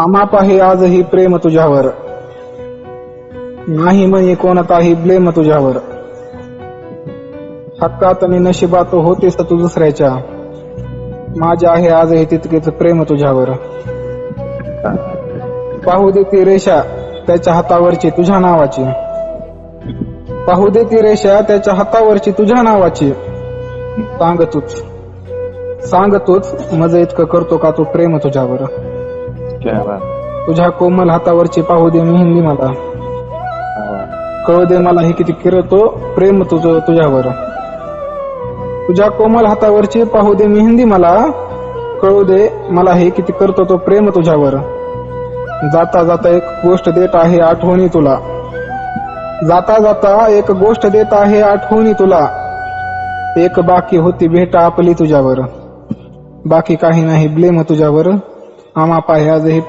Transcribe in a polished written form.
आमाप आहे आजही प्रेम तुझ्यावर, नाही म्हणे कोणताही ब्लेम तुझ्यावर. हक्कात आणि नशिबात होतेस तू दुसऱ्याच्या, माझे आहे आजही तितकेच प्रेम तुझ्यावर. पाहू दे ती रेषा त्याच्या हातावरची तुझ्या नावाची, पाहू दे ती रेषा त्याच्या हातावरची तुझ्या नावाची. सांग तूच मज इतकं करतो का तू प्रेम तुझ्यावर. तुझ्या कोमल हातावरची पाहू दे मेहंदी मला, कळू दे मला हे किती करतो प्रेम तुझ्यावर. तुझ्या कोमल हातावरची पाहू दे मेहंदी मला, कळू दे मला हे किती करतो तो प्रेम तुझ्यावर. जाता जाता एक गोष्ट देत आहे आठवणी तुला, जाता जाता एक गोष्ट देत आहे आठवणी तुला. एक बाकी होती भेट आपली तुझ्यावर, बाकी काही नाही ब्लेम तुझ्यावर. आमाप आहे आजही